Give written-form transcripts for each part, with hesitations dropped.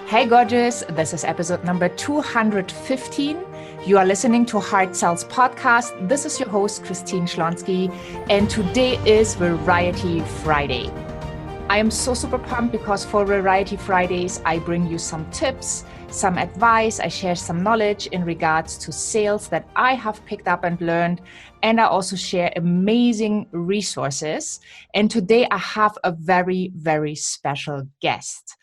Hey gorgeous, this is episode number 215. You are listening to Heart Sells Podcast. This is your host, Christine Schlonsky, and today is Variety Friday. I am so super pumped because for Variety Fridays, I bring you some tips, some advice, I share some knowledge in regards to sales that I have picked up and learned, and I also share amazing resources. And today I have a very, very special guest.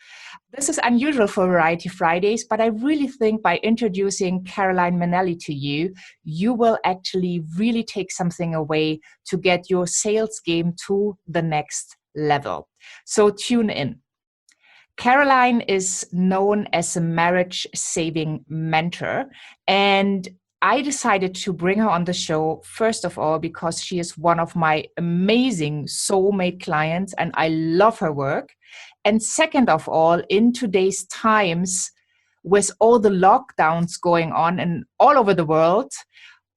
This is unusual for Variety Fridays, but I really think by introducing Caroline Minelli to you, you will actually really take something away to get your sales game to the next level. So tune in. Caroline is known as a marriage-saving mentor, and I decided to bring her on the show, first of all, because she is one of my amazing soulmate clients, and I love her work. And second of all, in today's times, with all the lockdowns going on and all over the world,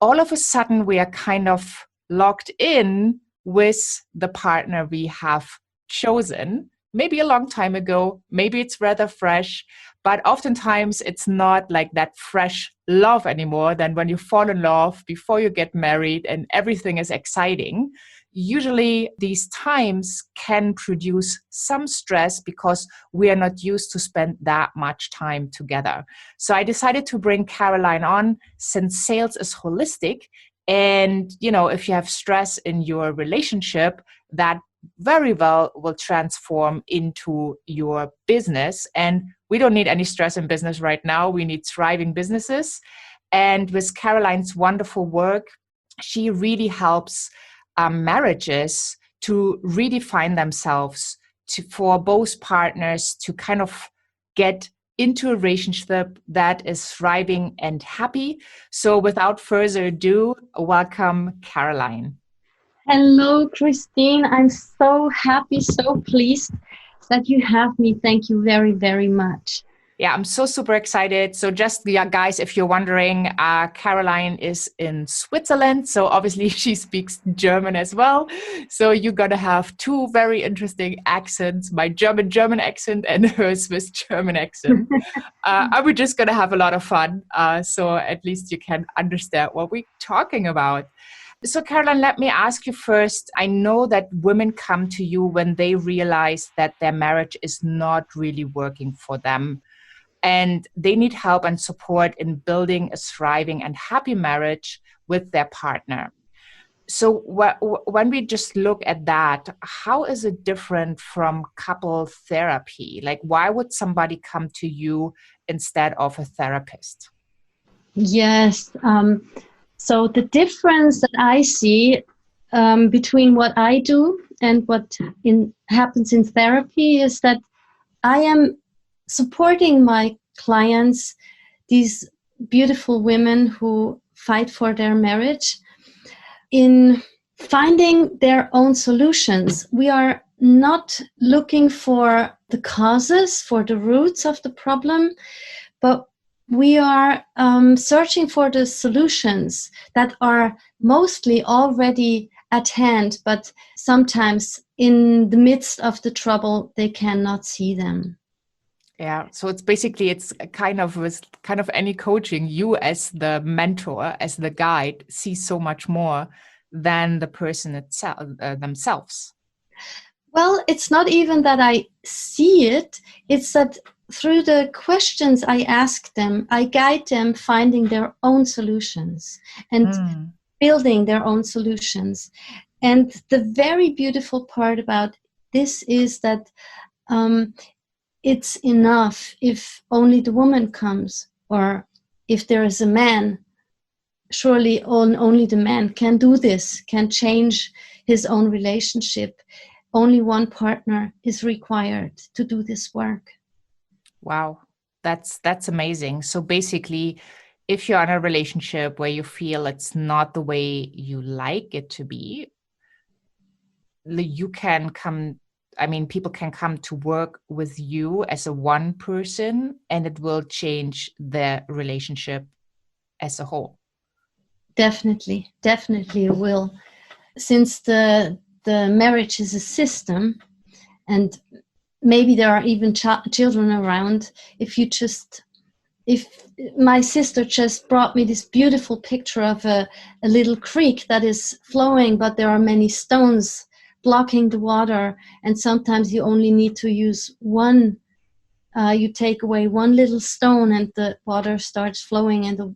all of a sudden we are kind of locked in with the partner we have chosen. Maybe a long time ago, maybe it's rather fresh, but oftentimes it's not like that fresh love anymore than when you fall in love before you get married and everything is exciting. Usually these times can produce some stress because we are not used to spend that much time together. So I decided to bring Caroline on since sales is holistic. And, if you have stress in your relationship, that very well will transform into your business. And we don't need any stress in business right now. We need thriving businesses. And with Caroline's wonderful work, she really helps marriages to redefine themselves for both partners to kind of get into a relationship that is thriving and happy. So without further ado, welcome, Caroline. Hello, Christine. I'm so happy, so pleased that you have me. Thank you very, very much. Yeah, I'm so super excited. So just, guys, if you're wondering, Caroline is in Switzerland. So obviously she speaks German as well. So you're going to have two very interesting accents, my German accent and her Swiss German accent. We're just going to have a lot of fun. So at least you can understand what we're talking about. So Caroline, let me ask you first. I know that women come to you when they realize that their marriage is not really working for them and they need help and support in building a thriving and happy marriage with their partner. So when we just look at that, how is it different from couple therapy? Like, why would somebody come to you instead of a therapist? Yes. So the difference that I see between what I do and what happens in therapy is that I am supporting my clients, these beautiful women who fight for their marriage, in finding their own solutions. We are not looking for the causes, for the roots of the problem, but we are searching for the solutions that are mostly already at hand, but sometimes in the midst of the trouble, they cannot see them. Yeah, so it's kind of any coaching, you as the mentor, as the guide, see so much more than the person itself themselves. Well, it's not even that I see it, it's that through the questions I ask them, I guide them finding their own solutions and building their own solutions. And the very beautiful part about this is that it's enough if only the woman comes, or if there is a man, surely only the man can do this, can change his own relationship. Only one partner is required to do this work. Wow, that's amazing. So basically, if you're in a relationship where you feel it's not the way you like it to be, you can come, people can come to work with you as a one person, and it will change the relationship as a whole. Definitely it will. Since the marriage is a system, and maybe there are even children around. If my sister just brought me this beautiful picture of a little creek that is flowing, but there are many stones blocking the water, and sometimes you only need to use one. You take away one little stone and the water starts flowing, and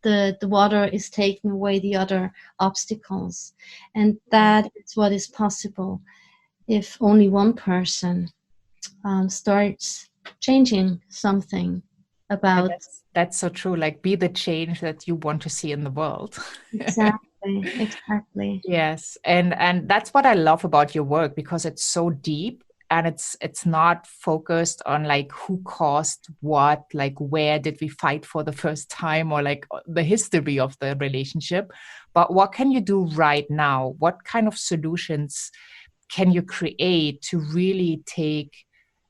the water is taking away the other obstacles. And that is what is possible if only one person starts changing something Yeah, about. that's so true. Like, be the change that you want to see in the world. Exactly. Yes, and that's what I love about your work, because it's so deep, and it's not focused on like who caused what, like where did we fight for the first time, or like the history of the relationship, but what can you do right now? What kind of solutions can you create to really take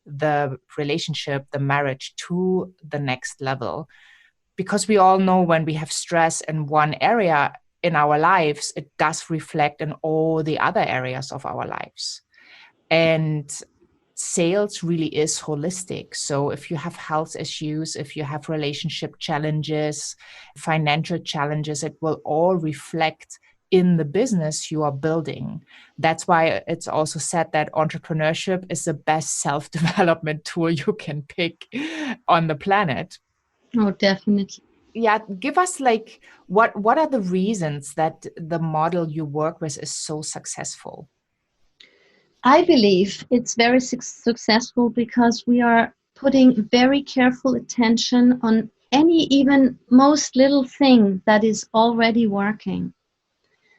the relationship, the marriage, to the next level? Because we all know when we have stress in one area in our lives, it does reflect in all the other areas of our lives. And sales really is holistic. So if you have health issues, if you have relationship challenges, financial challenges, it will all reflect in the business you are building. That's why it's also said that entrepreneurship is the best self-development tool you can pick on the planet. Oh, definitely. Yeah, give us like what are the reasons that the model you work with is so successful? I believe it's very successful because we are putting very careful attention on any, even most little thing that is already working.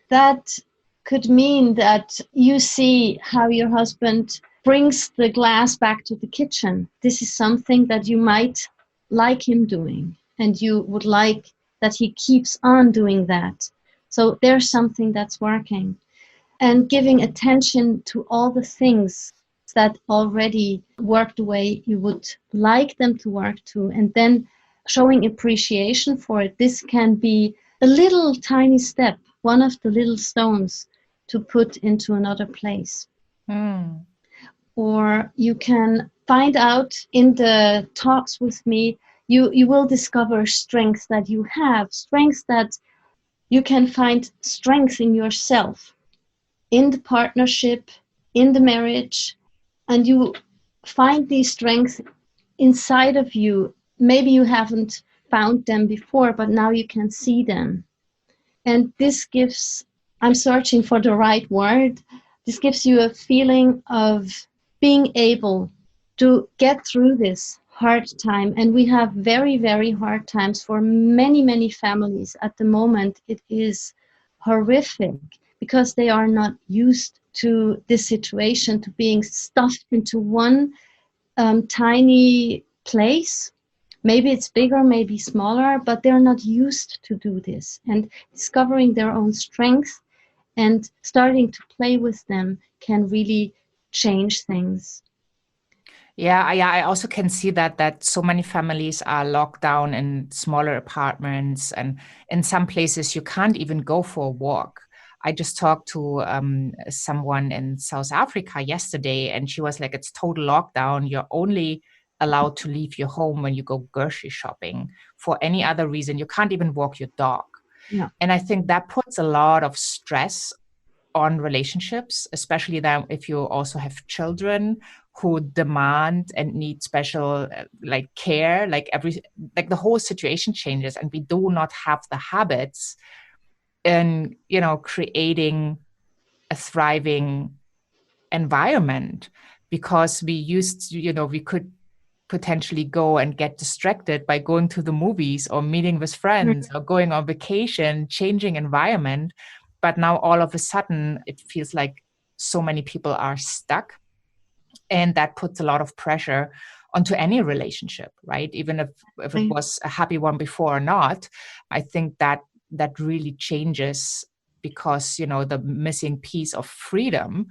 That could mean that you see how your husband brings the glass back to the kitchen. This is something that you might like him doing, and you would like that he keeps on doing that. So there's something that's working. And giving attention to all the things that already work the way you would like them to work to, and then showing appreciation for it. This can be a little tiny step, one of the little stones to put into another place. Mm. Or you can find out in the talks with me, you will discover strengths that you have, strengths that you can find strength in yourself, in the partnership, in the marriage, and you find these strengths inside of you. Maybe you haven't found them before, but now you can see them. And this gives, I'm searching for the right word, this gives you a feeling of being able to get through this hard time. And we have very, very hard times for many, many families at the moment. It is horrific because they are not used to this situation, to being stuffed into one tiny place. Maybe it's bigger, maybe smaller, but they're not used to do this. And discovering their own strengths and starting to play with them can really change things. Yeah, I also can see that so many families are locked down in smaller apartments, and in some places you can't even go for a walk. I just talked to someone in South Africa yesterday, and she was like, "It's total lockdown. You're only allowed to leave your home when you go grocery shopping. For any other reason, you can't even walk your dog." Yeah. And I think that puts a lot of stress on relationships, especially then if you also have children who demand and need special like care, like the whole situation changes, and we do not have the habits in creating a thriving environment, because we used to, we could potentially go and get distracted by going to the movies or meeting with friends or going on vacation, changing environment. But now all of a sudden, it feels like so many people are stuck. And that puts a lot of pressure onto any relationship, right? Even if it was a happy one before or not, I think that really changes, because, the missing piece of freedom,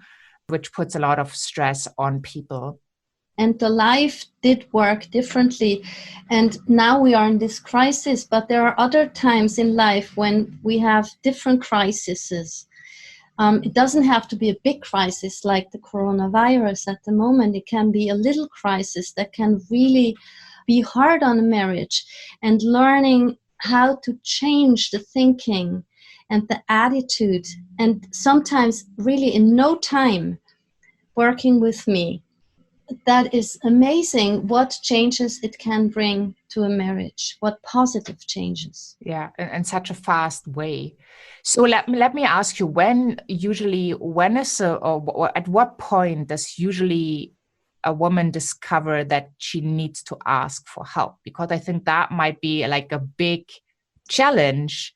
which puts a lot of stress on people. And the life did work differently. And now we are in this crisis, but there are other times in life when we have different crises. It doesn't have to be a big crisis like the coronavirus at the moment. It can be a little crisis that can really be hard on a marriage, and learning how to change the thinking and the attitude, and sometimes really in no time working with me. That is amazing what changes it can bring to a marriage, what positive changes. Yeah, in such a fast way. So let me ask you, when is or at what point does usually a woman discover that she needs to ask for help? Because I think that might be like a big challenge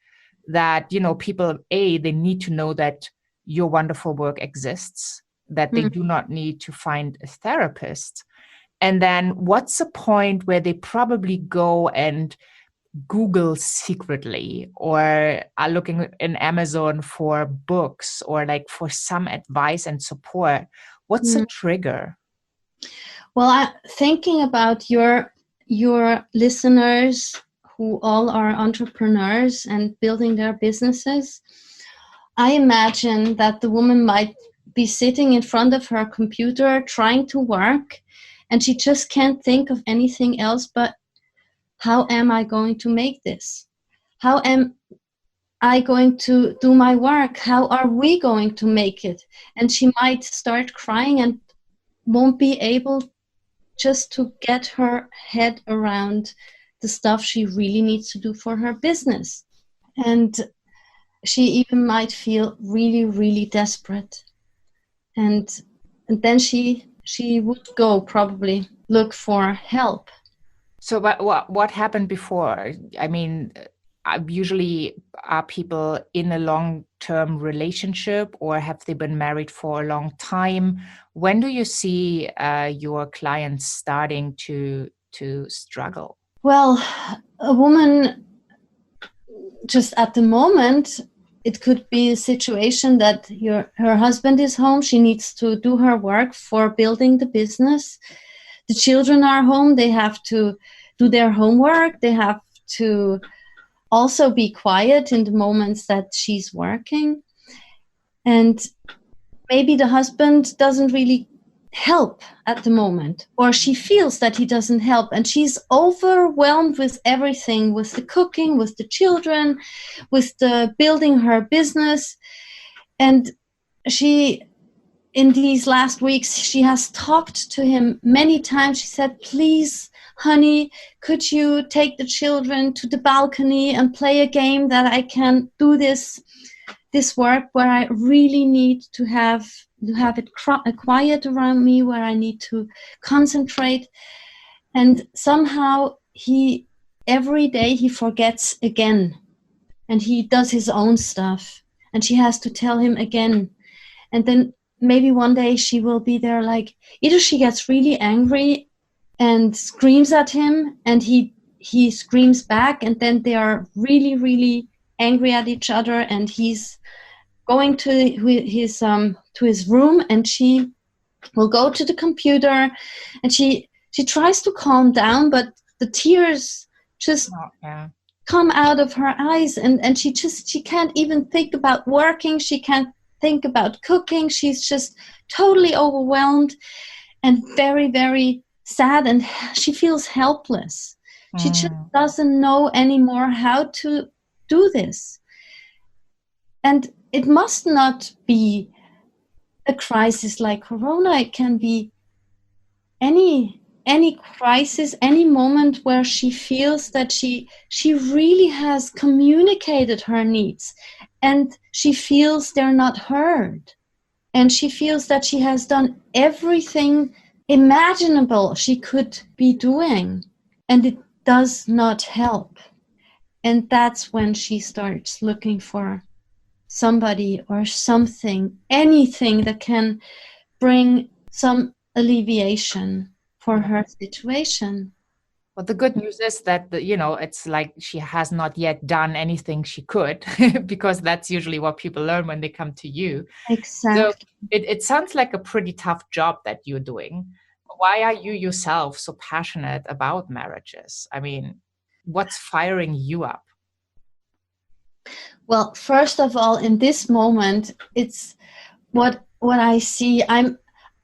that, people, they need to know that your wonderful work exists, that they do not need to find a therapist. And then what's the point where they probably go and Google secretly, or are looking in Amazon for books or like for some advice and support? What's the trigger? Well, I'm thinking about your listeners who all are entrepreneurs and building their businesses. I imagine that the woman might be sitting in front of her computer trying to work, and she just can't think of anything else but, how am I going to make this? How am I going to do my work? How are we going to make it? And she might start crying and won't be able just to get her head around the stuff she really needs to do for her business. And she even might feel really, really desperate. And then she would go probably look for help. So what happened before? I mean, usually are people in a long-term relationship, or have they been married for a long time? When do you see your clients starting to struggle? Well, a woman, just at the moment, it could be a situation that her husband is home. She needs to do her work for building the business. The children are home. They have to do their homework. They have to also be quiet in the moments that she's working. And maybe the husband doesn't really help at the moment, or she feels that he doesn't help, and she's overwhelmed with everything, with the cooking, with the children, with the building her business. And she, in these last weeks, she has talked to him many times. She said, please, honey, could you take the children to the balcony and play a game that I can do this work where I really need to have it quiet around me, where I need to concentrate. And somehow every day he forgets again, and he does his own stuff, and she has to tell him again. And then maybe one day she will be there, like, either she gets really angry and screams at him, and he screams back, and then they are really, really angry at each other, and he's going to his room, and she will go to the computer, and she tries to calm down, but the tears just come out of her eyes, and she can't even think about working. She can't think about cooking. She's just totally overwhelmed and very, very sad, and she feels helpless. She just doesn't know anymore how to do this. And it must not be a crisis like Corona. It can be any crisis, any moment where she feels that she really has communicated her needs, and she feels they're not heard, and she feels that she has done everything imaginable she could be doing, and it does not help. And that's when she starts looking for somebody or something, anything that can bring some alleviation for her situation. Well, the good news is that, it's like she has not yet done anything she could, because that's usually what people learn when they come to you. Exactly. So it sounds like a pretty tough job that you're doing. Why are you yourself so passionate about marriages? I mean, what's firing you up? Well, first of all, in this moment, it's what I see.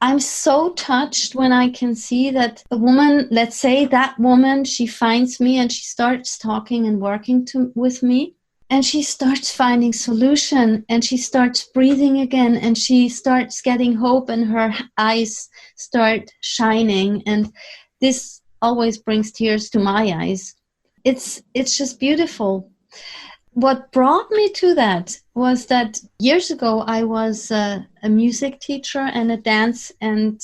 I'm so touched when I can see that a woman, let's say that woman, she finds me and she starts talking and working with me, and she starts finding solution, and she starts breathing again, and she starts getting hope, and her eyes start shining, and this always brings tears to my eyes. It's just beautiful. What brought me to that was that years ago I was a music teacher and a dance and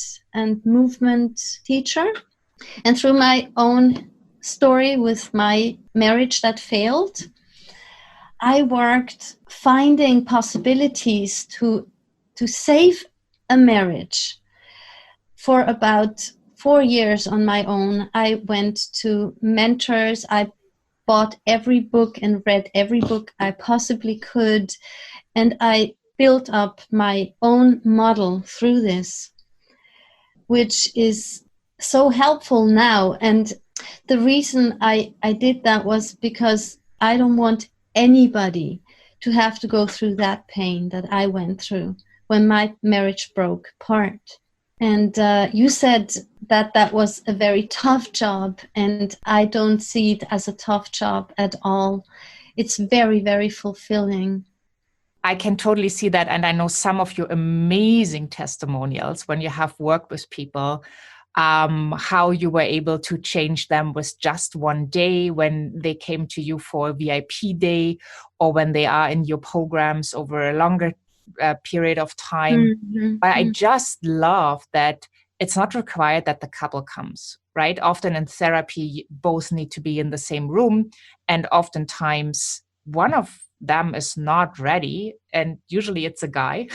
movement teacher, and through my own story with my marriage that failed, I worked finding possibilities to save a marriage. For about 4 years on my own, I went to mentors. I bought every book and read every book I possibly could. And I built up my own model through this, which is so helpful now. And the reason I did that was because I don't want anybody to have to go through that pain that I went through when my marriage broke apart. And you said that that was a very tough job, and I don't see it as a tough job at all. It's very, very fulfilling. I can totally see that. And I know some of your amazing testimonials when you have worked with people, how you were able to change them with just one day when they came to you for a VIP day, or when they are in your programs over a longer period of time. Mm-hmm. But I just love that it's not required that the couple comes, right? Often in therapy, both need to be in the same room. And oftentimes one of them is not ready. And usually it's a guy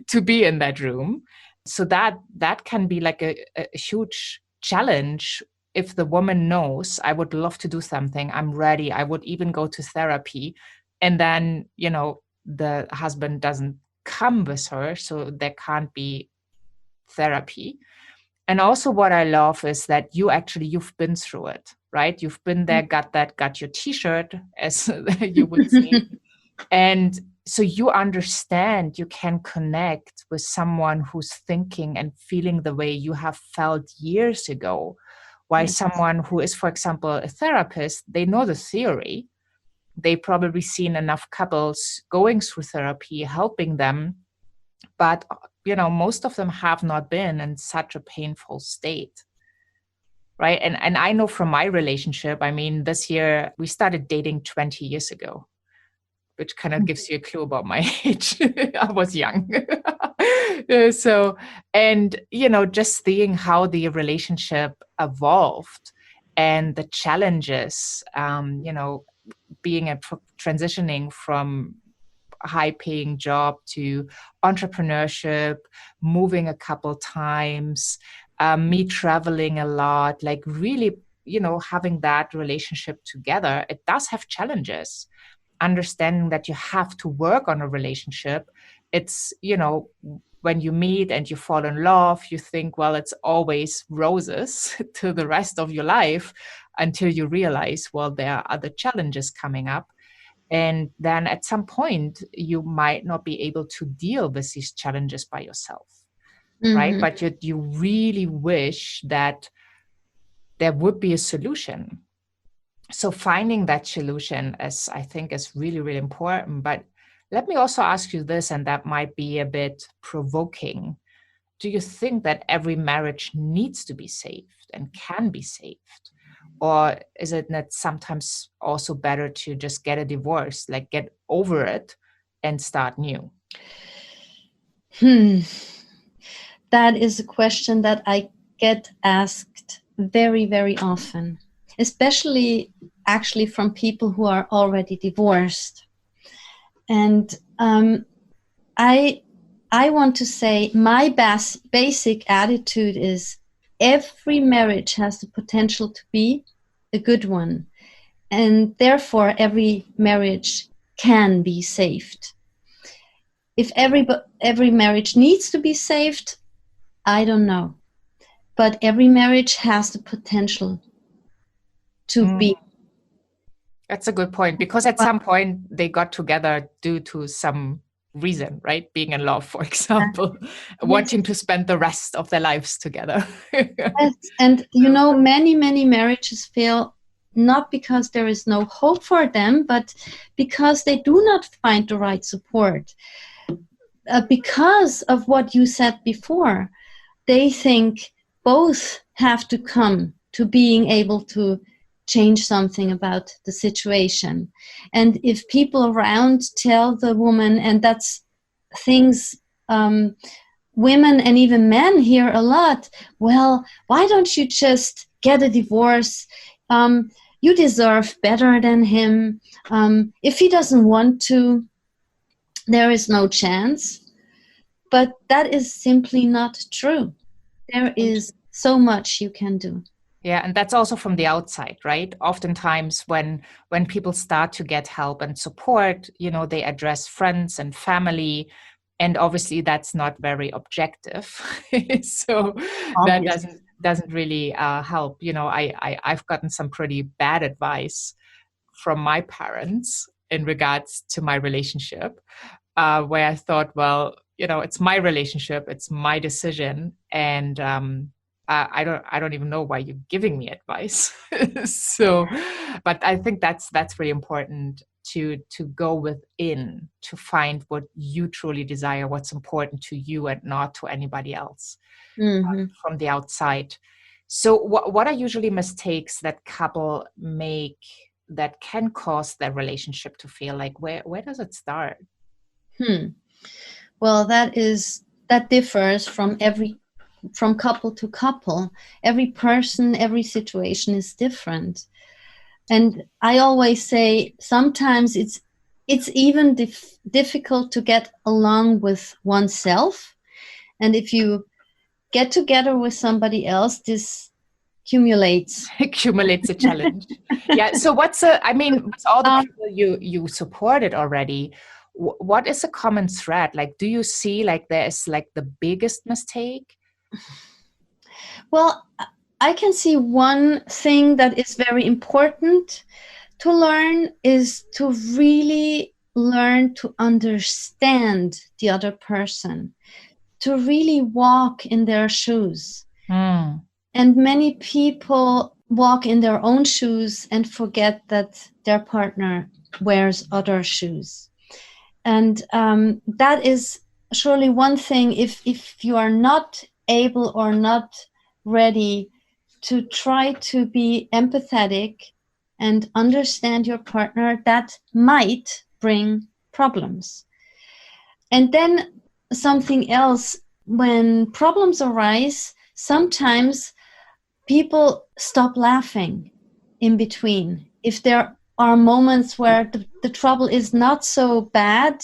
to be in that room. So that can be like a huge challenge. If the woman knows, I would love to do something, I'm ready, I would even go to therapy. And then, the husband doesn't come with her, so there can't be therapy. And also what I love is that you've been through it, right? You've been there, got your t-shirt, as you would say. And so you understand, you can connect with someone who's thinking and feeling the way you have felt years ago. While Yes. someone who is, for example, a therapist, they know the theory. They probably seen enough couples going through therapy, helping them. But, most of them have not been in such a painful state. Right. And I know from my relationship, I mean, this year we started dating 20 years ago, which kind of gives you a clue about my age. I was young. So, and, just seeing how the relationship evolved and the challenges, being transitioning from a high paying job to entrepreneurship, moving a couple times, me traveling a lot, like really, having that relationship together, it does have challenges. Understanding that you have to work on a relationship. It's, when you meet and you fall in love, you think, well, it's always roses to the rest of your life, until you realize, well, there are other challenges coming up. And then at some point, you might not be able to deal with these challenges by yourself, right? Mm-hmm. But you really wish that there would be a solution. So finding that solution I think is really, really important. But let me also ask you this, and that might be a bit provoking. Do you think that every marriage needs to be saved and can be saved? Or is it not sometimes also better to just get a divorce, like get over it and start new? That is a question that I get asked very, very often, especially actually from people who are already divorced. And I want to say my basic attitude is every marriage has the potential to be a good one. And therefore, every marriage can be saved. If every marriage needs to be saved, I don't know. But every marriage has the potential to be. That's a good point, because at some point they got together due to some reason, right? Being in love, for example, Yes, wanting to spend the rest of their lives together. yes. And you know, many marriages fail not because there is no hope for them, but because they do not find the right support. Because of what you said before, they think both have to come to being able to change something about the situation. And if people around tell the woman, and that's things women and even men hear a lot, well, why don't you just get a divorce? You deserve better than him. If he doesn't want to, there is no chance. But that is simply not true. There is so much you can do. Yeah, and that's also from the outside, right? Oftentimes when people start to get help and support, they address friends and family, and obviously that's not very objective. So that Obvious. doesn't really help. I've gotten some pretty bad advice from my parents in regards to my relationship, where I thought, well, it's my relationship, it's my decision, and I don't even know why you're giving me advice. So, but I think that's really important to go within to find what you truly desire, what's important to you, and not to anybody else from the outside. So, what are usually mistakes that couple make that can cause their relationship to fail? Like, where does it start? Well, that differs from couple to couple. Every person, every situation is different. And I always say sometimes it's even difficult to get along with oneself. And if you get together with somebody else, this accumulates A challenge. Yeah. So with all the people you supported already, what is a common thread? Like, do you see like there is like the biggest mistake? Well, I can see one thing that is very important to learn is to really learn to understand the other person, to really walk in their shoes. And many people walk in their own shoes and forget that their partner wears other shoes. And that is surely one thing. If you are not able or not ready to try to be empathetic and understand your partner, that might bring problems. And then something else, when problems arise, sometimes people stop laughing in between. If there are moments where the trouble is not so bad,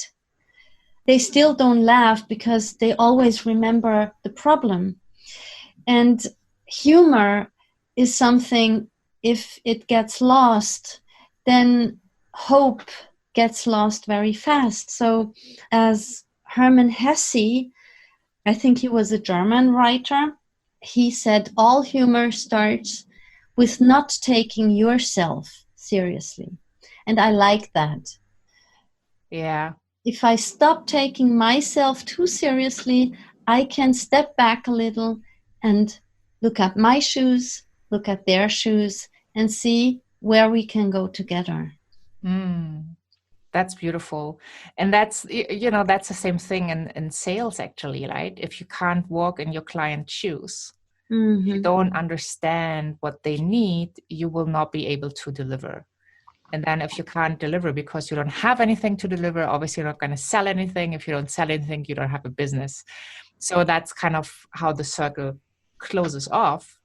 they still don't laugh because they always remember the problem. And humor is something, if it gets lost, then hope gets lost very fast. So as Hermann Hesse, I think he was a German writer, he said, all humor starts with not taking yourself seriously. And I like that. Yeah. If I stop taking myself too seriously, I can step back a little and look at my shoes, look at their shoes, and see where we can go together. That's beautiful. And that's the same thing in sales, actually, right? If you can't walk in your client's shoes, if you don't understand what they need, you will not be able to deliver. And then if you can't deliver because you don't have anything to deliver, obviously you're not going to sell anything. If you don't sell anything, you don't have a business. So that's kind of how the circle closes off.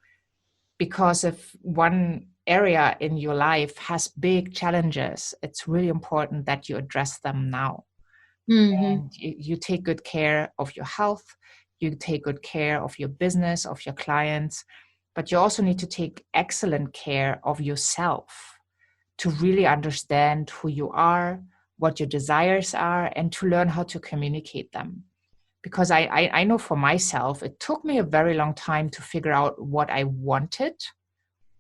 Because if one area in your life has big challenges, it's really important that you address them now. And you take good care of your health, you take good care of your business, of your clients, but you also need to take excellent care of yourself to really understand who you are, what your desires are, and to learn how to communicate them. Because I know for myself, it took me a very long time to figure out what I wanted,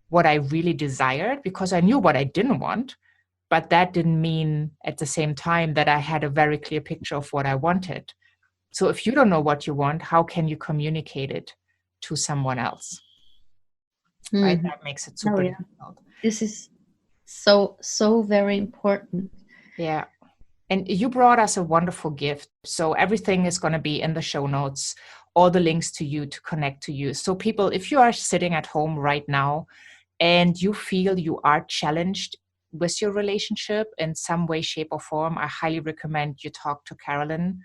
what I really desired, because I knew what I didn't want, But that didn't mean at the same time that I had a very clear picture of what I wanted. So if you don't know what you want, how can you communicate it to someone else? Right? That makes it super difficult. This is so very important. Yeah. And you brought us a wonderful gift. So everything is going to be in the show notes, all the links to you to connect to you. So people, if you are sitting at home right now and you feel you are challenged with your relationship in some way, shape, or form, I highly recommend you talk to Caroline.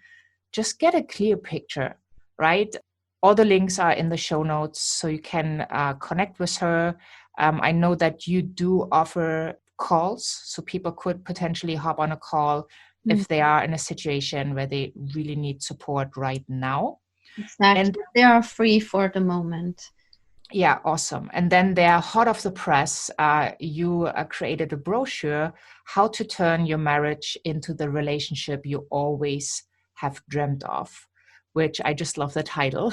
Just get a clear picture, right? All the links are in the show notes, so you can connect with her. I know that you do offer calls, so people could potentially hop on a call if they are in a situation where they really need support right now. Exactly. And they are free for the moment. Yeah, awesome. And then they're hot off the press. You created a brochure, How to Turn Your Marriage into the Relationship You Always Have Dreamt of, which I just love the title.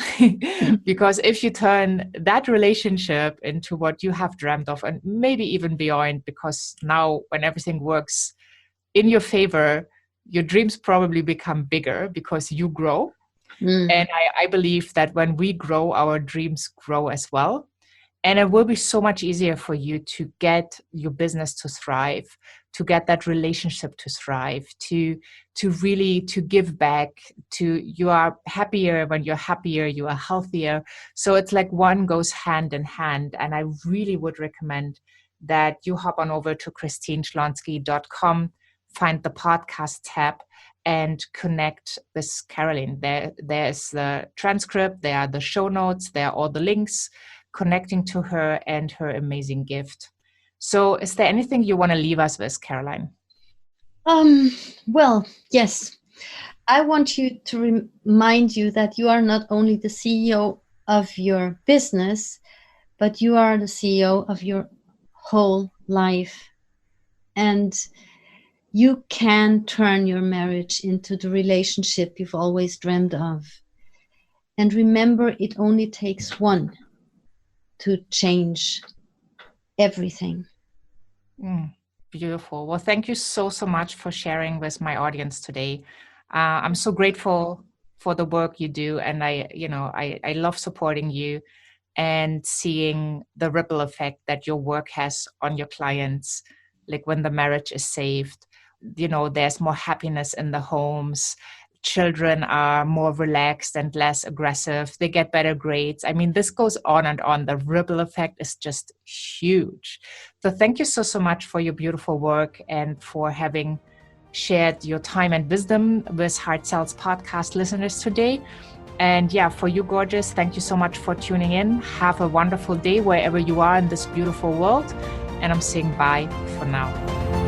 Because if you turn that relationship into what you have dreamt of, and maybe even beyond, because now when everything works in your favor, your dreams probably become bigger because you grow. And I believe that when we grow, our dreams grow as well. And it will be so much easier for you to get your business to thrive, to get that relationship to thrive, to really to give back, to you are happier. When you're happier, you are healthier. So it's like one goes hand in hand. And I really would recommend that you hop on over to christineschlonski.com, find the podcast tab, and connect with Caroline. There's the transcript, there are the show notes, there are all the links connecting to her and her amazing gift. So is there anything you want to leave us with, Caroline? Well, yes. I want you to remind you that you are not only the CEO of your business, but you are the CEO of your whole life. And you can turn your marriage into the relationship you've always dreamed of. And remember, it only takes one to change everything. Beautiful. Well, thank you so much for sharing with my audience today. I'm so grateful for the work you do. And I love supporting you and seeing the ripple effect that your work has on your clients. Like when the marriage is saved, there's more happiness in the homes. Children are more relaxed and less aggressive. They get better grades. I mean, this goes on and on. The ripple effect is just huge. So thank you so much for your beautiful work and for having shared your time and wisdom with Heart Cells podcast listeners today. And yeah, for you, gorgeous, thank you so much for tuning in. Have a wonderful day wherever you are in this beautiful world. And I'm saying bye for now.